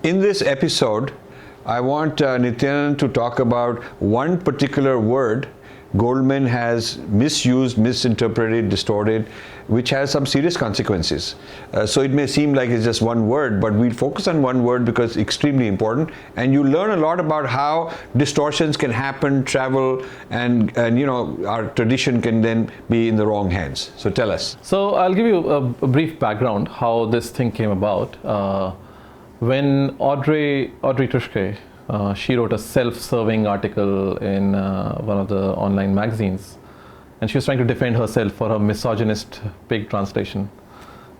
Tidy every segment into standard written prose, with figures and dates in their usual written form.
In this episode, I want Nityanand to talk about one particular word Goldman has misused, misinterpreted, distorted, which has some serious consequences. So it may seem like it's just one word, but we'll focus on one word because it's extremely important, and you learn a lot about how distortions can happen, travel, and our tradition can then be in the wrong hands. So tell us. So I'll give you a brief background how this thing came about. When Audrey Truschke, she wrote a self-serving article in one of the online magazines, and she was trying to defend herself for her misogynist pig translation,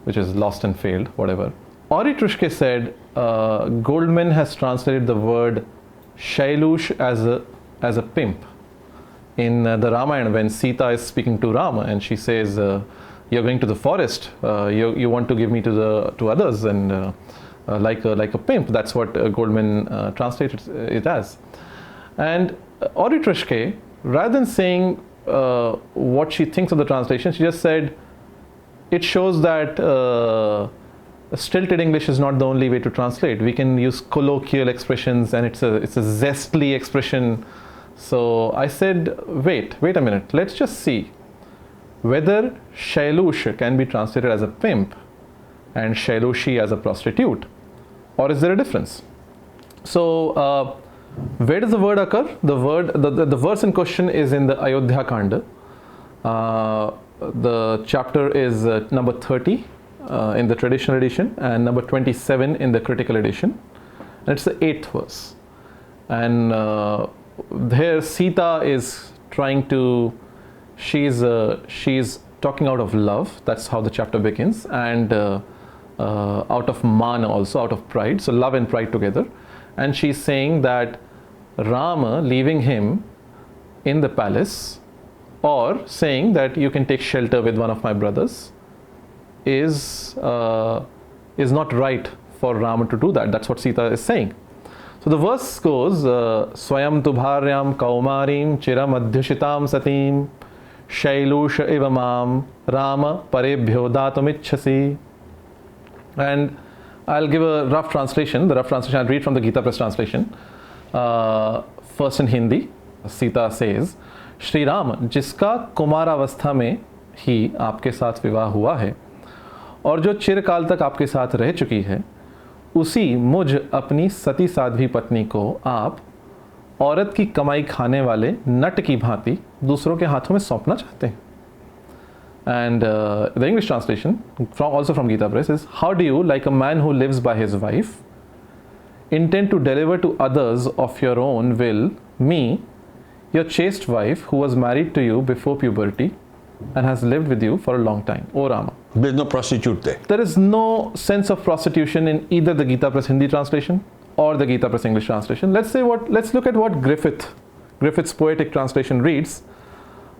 which is lost and failed, whatever. Audrey Truschke said Goldman has translated the word Shailush as a pimp. In the Ramayana, when Sita is speaking to Rama and she says, "You're going to the forest. You want to give me to others and." Like a pimp. That's what Goldman translated it as. And Audrey Truschke, rather than saying what she thinks of the translation, she just said it shows that stilted English is not the only way to translate. We can use colloquial expressions, and it's a zestly expression. So I said, wait a minute. Let's just see whether Shailush can be translated as a pimp and Shailushi as a prostitute. Or is there a difference? So, where does the word occur? The verse in question is in the Ayodhya Kanda. The chapter is number 30 in the traditional edition and number 27 in the critical edition. And it's the 8th verse. And there Sita is trying to, she's talking out of love. That's how the chapter begins. And out of man also, out of pride, so love and pride together. And she's saying that Rama leaving him in the palace, or saying that you can take shelter with one of my brothers, is not right for Rama to do that. That's what Sita is saying. So the verse goes, Swayam tubharyam kaumarim chiram adhyushitam satim shailusha ivamam Rama parebhyo datumicchasi. And I'll give a rough translation. The rough translation I'll read from the Gita Press translation. First in Hindi, Sita says, Shri Ram, जिसका कुमारावस्था में ही आपके साथ विवाह हुआ है और जो चिरकाल तक आपके साथ रह चुकी है, उसी मुझ अपनी सती साध्वी पत्नी को आप औरत की कमाई खाने वाले नट की भांति दूसरों के हाथों में सौंपना चाहते हैं. And the English translation, also from Gita Press, is, how do you, like a man who lives by his wife, intend to deliver to others of your own will, me, your chaste wife, who was married to you before puberty and has lived with you for a long time, O Rama? There's no prostitute there. There is no sense of prostitution in either the Gita Press Hindi translation or the Gita Press English translation. Let's look at what Griffith's poetic translation reads.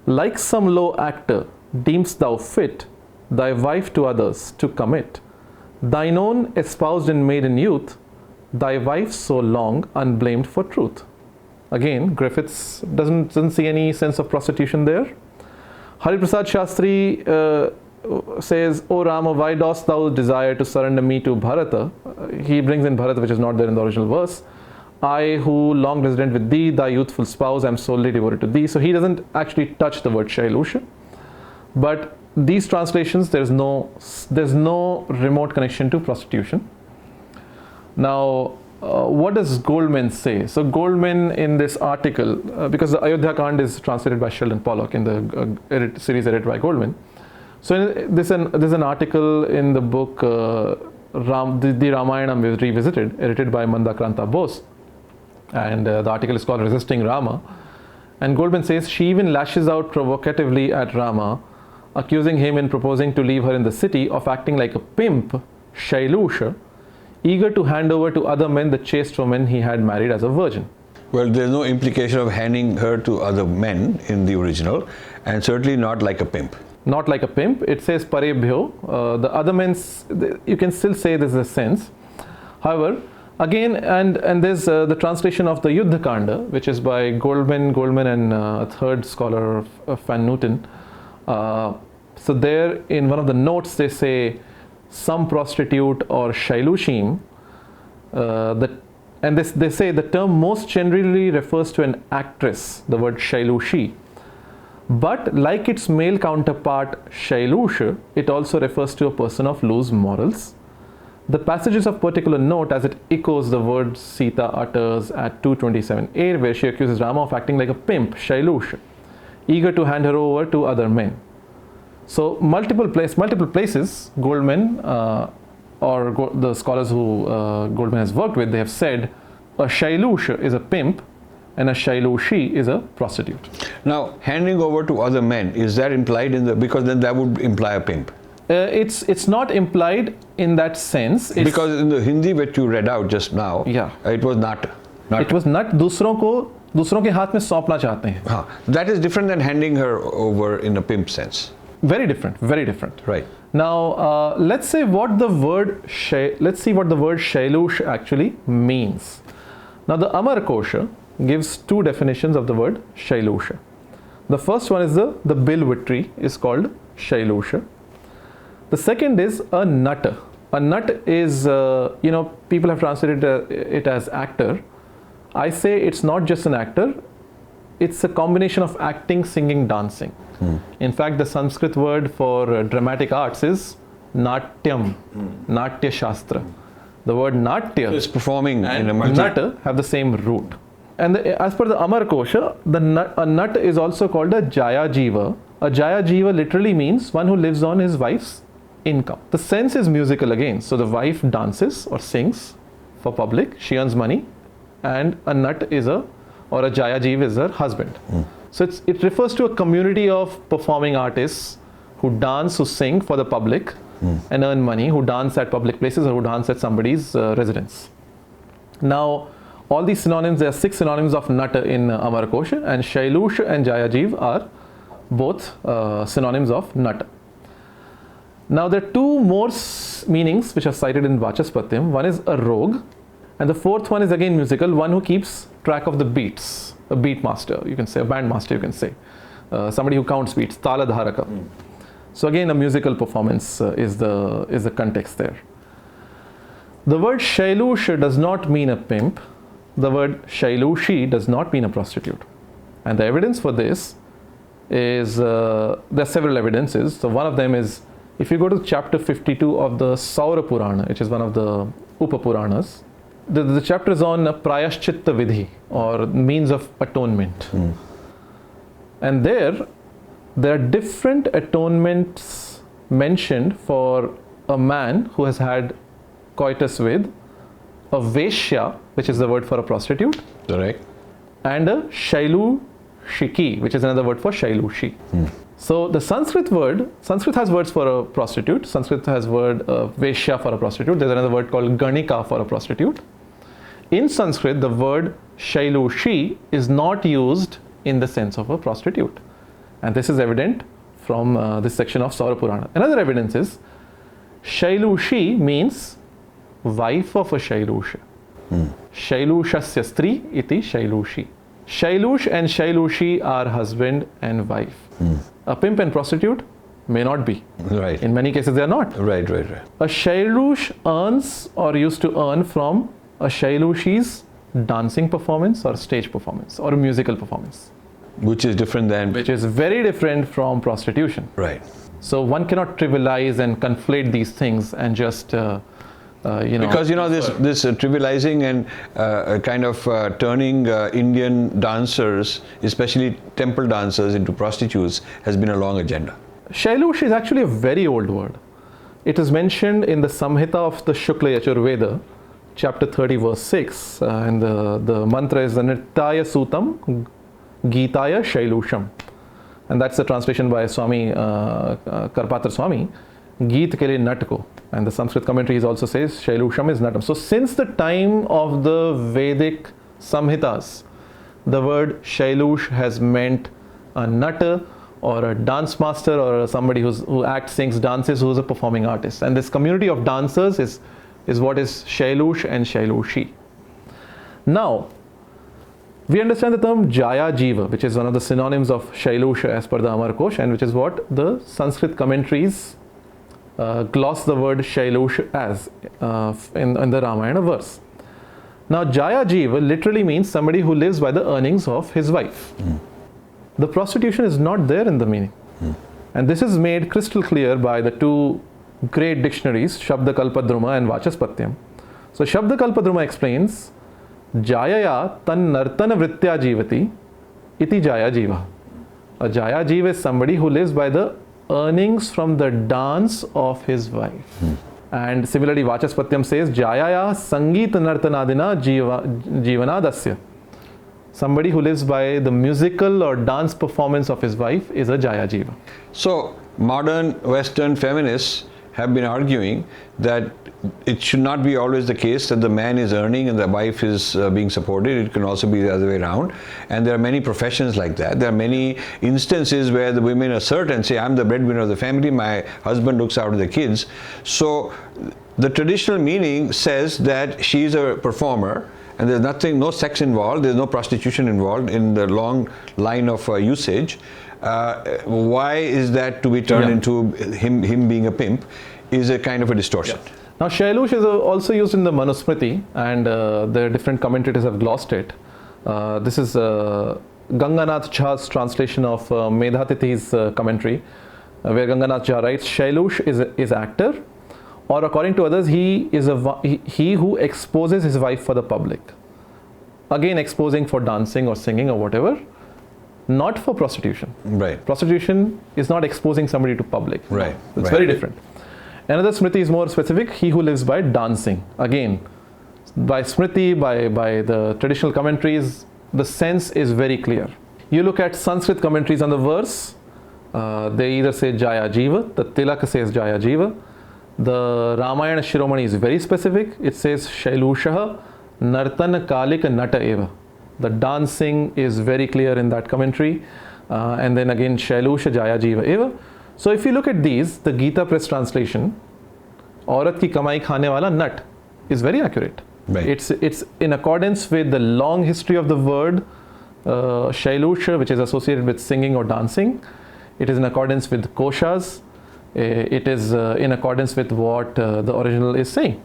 Like some low actor, deemst thou fit thy wife to others to commit, thine own espoused in maiden youth, thy wife so long unblamed for truth. Again, Griffiths doesn't see any sense of prostitution there. Hariprasad Shastri says, O Rama, why dost thou desire to surrender me to Bharata? He brings in Bharata, which is not there in the original verse. I, who long resident with thee, thy youthful spouse, am solely devoted to thee. So he doesn't actually touch the word Shailusha. But these translations, there's no remote connection to prostitution. Now, what does Goldman say? So Goldman, in this article, because the Ayodhya Kand is translated by Sheldon Pollock in the series edited by Goldman. So there's an article in the book the Ramayana Revisited, edited by Mandakranta Bose, and the article is called Resisting Rama. And Goldman says she even lashes out provocatively at Rama, accusing him in proposing to leave her in the city of acting like a pimp, Shailusha, eager to hand over to other men the chaste woman he had married as a virgin. Well, there's no implication of handing her to other men in the original, and certainly not like a pimp. Not like a pimp. It says parebhyo. The other men, you can still say there's a sense. However, again, and there's the translation of the Yuddha Kanda, which is by Goldman and a third scholar, Van Newton. So there, in one of the notes, they say some prostitute or Shailushim They say the term most generally refers to an actress, the word Shailushi. But like its male counterpart Shailush, it also refers to a person of loose morals. The passage is of particular note as it echoes the word Sita utters at 227a, where she accuses Rama of acting like a pimp, Shailush, eager to hand her over to other men. So multiple places, Goldman the scholars who Goldman has worked with, they have said a Shailush is a pimp and a Shailushi is a prostitute. Now, handing over to other men, is that implied in the, because then that would imply a pimp? It's not implied in that sense. Because in the Hindi which you read out just now, yeah, it was not. It was not दूसरों के हाथ में सौंपना चाहते हैं. That is different than handing her over in a pimp sense. Very different, very different. Right. Now, let's see what the word Shailush actually means. Now, the Amarkosha gives two definitions of the word Shailusha. The first one is the Bilvitri is called Shailusha. The second is a nut. A nut is, people have translated it as actor. I say it's not just an actor, it's a combination of acting, singing, dancing. In fact, the Sanskrit word for dramatic arts is Natyam, Natya Shastra. The word Natya is performing and in a Nat have the same root. And as per the Amarkosha, a nut is also called a Jaya Jiva. A Jaya Jiva literally means one who lives on his wife's income. The sense is musical again. So the wife dances or sings for public, she earns money, and a nut or a Jaya Jiva is her husband. So it refers to a community of performing artists who dance, who sing for the public and earn money, who dance at public places or who dance at somebody's residence. Now, all these synonyms, there are 6 synonyms of nut in Amarkosha, and Shailush and Jayajiv are both synonyms of nut. Now, there are 2 more meanings which are cited in Vachaspatyam. One is a rogue, and the 4th one is again musical, one who keeps track of the beats, a beat master, you can say, a band master, you can say, somebody who counts beats, Tala Dharaka. So again, a musical performance is the context there. The word Shailush does not mean a pimp. The word Shailushi does not mean a prostitute. And the evidence for this is, there are several evidences. So one of them is, if you go to chapter 52 of the Saura Purana, which is one of the Upapuranas, the chapter is on Prayashchitta Vidhi, or means of atonement. And there are different atonements mentioned for a man who has had coitus with a Veshya, which is the word for a prostitute, correct, and a Shailushiki, which is another word for Shailushi. So the Sanskrit has words for a prostitute. Sanskrit has word Veshya for a prostitute. There's another word called Ganika for a prostitute. In Sanskrit, the word Shailushi is not used in the sense of a prostitute. And this is evident from this section of Saura Purana. Another evidence is Shailushi means wife of a Shailusha. Shailushasya stri iti Shailushi. Shailush and Shailushi are husband and wife. A pimp and prostitute may not be. Right. In many cases they are not. Right. A Shailush earns or used to earn from a Shailushi's dancing performance or stage performance or musical performance. Which is different than... Which is very different from prostitution. Right. So one cannot trivialize and conflate these things and just, Because, this trivializing and kind of turning Indian dancers, especially temple dancers, into prostitutes has been a long agenda. Shailush is actually a very old word. It is mentioned in the Samhita of the Shukla Yajurveda, chapter 30, verse 6, and the mantra is Nrityaya Sutam Gitaya Shailusham. And that's the translation by Swami Karpatra Swami, Geet ke liye nat ko. And the Sanskrit commentary also says Shailusham is natam. So since the time of the Vedic Samhitas, the word Shailush has meant a nutter or a dance master or somebody who acts, sings, dances, who is a performing artist. And this community of dancers is what is Shailush and Shailushi. Now, we understand the term Jaya Jiva, which is one of the synonyms of Shailusha as per the Amarkosha, and which is what the Sanskrit commentaries gloss the word Shailush as in the Ramayana verse. Now, Jaya Jiva literally means somebody who lives by the earnings of his wife. The prostitution is not there in the meaning. And this is made crystal clear by the two great dictionaries, Shabda Kalpadruma and Vachaspatyam. So, Shabda Kalpadruma explains, Jayaya tan nartana vritya jivati iti Jaya Jiva. A Jaya Jiva is somebody who lives by the earnings from the dance of his wife. And similarly, Vachaspatyam says, Jayaya Sangeet Nartanadina Jivanadasya. Somebody who lives by the musical or dance performance of his wife is a Jaya Jiva. So, modern Western feminists have been arguing that it should not be always the case that the man is earning and the wife is being supported. It can also be the other way around. And there are many professions like that. There are many instances where the women assert and say, I'm the breadwinner of the family, my husband looks after the kids. So the traditional meaning says that she is a performer and there's nothing, no sex involved, there's no prostitution involved in the long line of usage. Why is that to be turned into him being a pimp is a kind of a distortion. Now, Shailush is also used in the Manusmriti, and the different commentators have glossed it. This is Ganganath Jha's translation of Medhatithi's commentary, where Ganganath Jha writes, Shailush is actor, or according to others, he is he who exposes his wife for the public. Again, exposing for dancing or singing or whatever, not for prostitution. Right. Prostitution is not exposing somebody to public. Right. It's very different. Another Smriti is more specific, he who lives by dancing. Again, by Smriti, by the traditional commentaries, the sense is very clear. You look at Sanskrit commentaries on the verse, they either say Jaya Jiva, the Tilaka says Jaya Jiva. The Ramayana Shiromani is very specific. It says Shailushaha Nartana Kalika Nata Eva. The dancing is very clear in that commentary. And then again, Shailusha Jaya Jiva Eva. So if you look at these, the Gita Press translation, Aurat ki kamai khane wala nat, is very accurate. Right. It's in accordance with the long history of the word Shailusha, which is associated with singing or dancing. It is in accordance with koshas. It is in accordance with what the original is saying.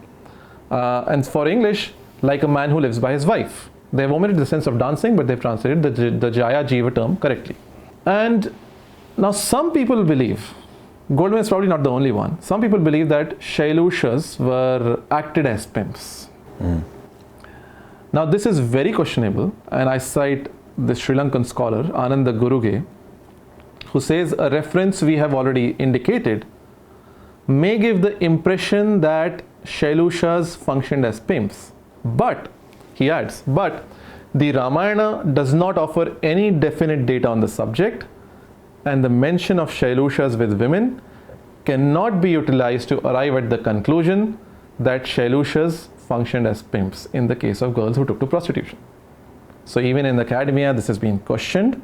And for English, like a man who lives by his wife. They've omitted the sense of dancing, but they've translated the Jaya Jiva term correctly. And now some people believe, Goldman is probably not the only one, some people believe that Shailushas were acted as pimps. Now this is very questionable, and I cite the Sri Lankan scholar Ananda Guruge, who says a reference we have already indicated may give the impression that Shailushas functioned as pimps. But, he adds, but the Ramayana does not offer any definite data on the subject, and the mention of Shailushas with women cannot be utilized to arrive at the conclusion that Shailushas functioned as pimps in the case of girls who took to prostitution. So even in the academia, this has been questioned.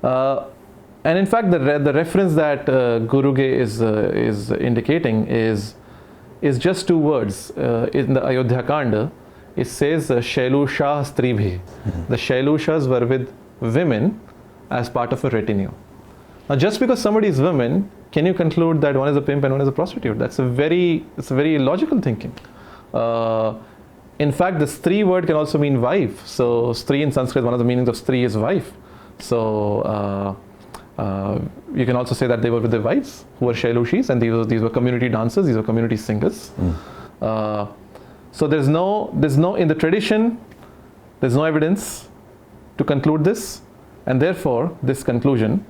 And in fact, the reference that Guruge is indicating is just two words. In the Ayodhya Kanda, it says Shailusha Stribhi. The Shailushas were with women as part of a retinue. Now, just because somebody is women, can you conclude that one is a pimp and one is a prostitute? It's a very illogical thinking. In fact, the Stri word can also mean wife. So, Stri in Sanskrit, one of the meanings of Stri is wife. So, you can also say that they were with their wives who were Shailushis, and these were community dancers, these were community singers. So there's no in the tradition, there's no evidence to conclude this, and therefore this conclusion,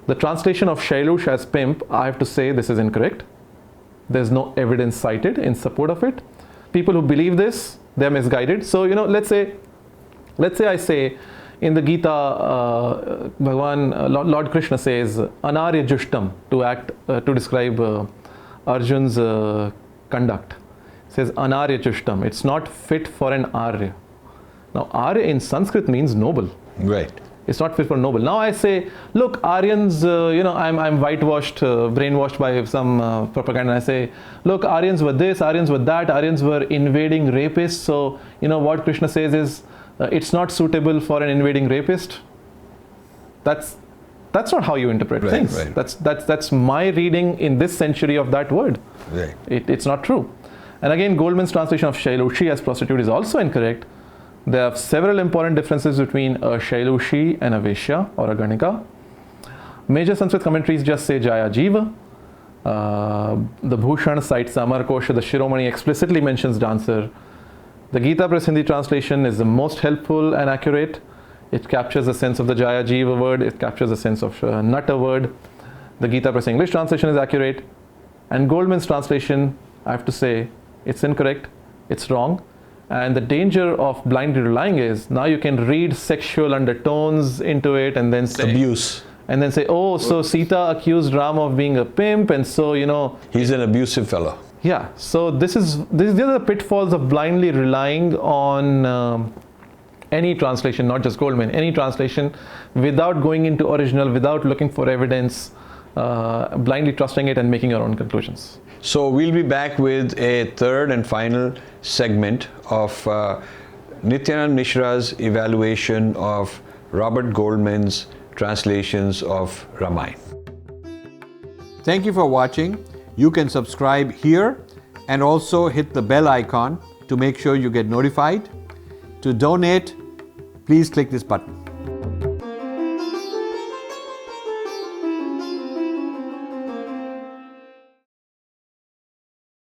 the translation of Shailush as pimp, I have to say this is incorrect. There's no evidence cited in support of it. People who believe this, they're misguided. So let's say I say in the Gita, Lord Krishna says Anarya Jushtam to describe Arjun's conduct. It says Anarya Jushtam. It's not fit for an Arya. Now Arya in Sanskrit means noble. Right. It's not fit for noble. Now I say, look, Aryans, I'm whitewashed, brainwashed by some propaganda. I say, look, Aryans were this, Aryans were that, Aryans were invading rapists. So what Krishna says is, it's not suitable for an invading rapist. That's not how you interpret things. Right. That's my reading in this century of that word. Right. It's not true. And again, Goldman's translation of Shailushi as prostitute is also incorrect. There are several important differences between a Shailushi and a Veshya or a Ganika. Major Sanskrit commentaries just say Jaya Jiva. The Bhushan cites Amar Kosha, the Shiromani explicitly mentions dancer. The Gita Press Hindi translation is the most helpful and accurate. It captures the sense of the Jaya Jiva word, it captures the sense of Nata word. The Gita Press English translation is accurate. And Goldman's translation, I have to say, it's incorrect, it's wrong. And the danger of blindly relying is now you can read sexual undertones into it and then say Abuse. And then say, oh, so Sita accused Rama of being a pimp, and so, you know. He's an abusive fellow. Yeah, so these are the pitfalls of blindly relying on any translation, not just Goldman, any translation without going into original, without looking for evidence, blindly trusting it and making your own conclusions. So we'll be back with a third and final segment of Nityanand Mishra's evaluation of Robert Goldman's translations of Ramayana. Thank you for watching. You can subscribe here and also hit the bell icon to make sure you get notified. To donate, please click this button.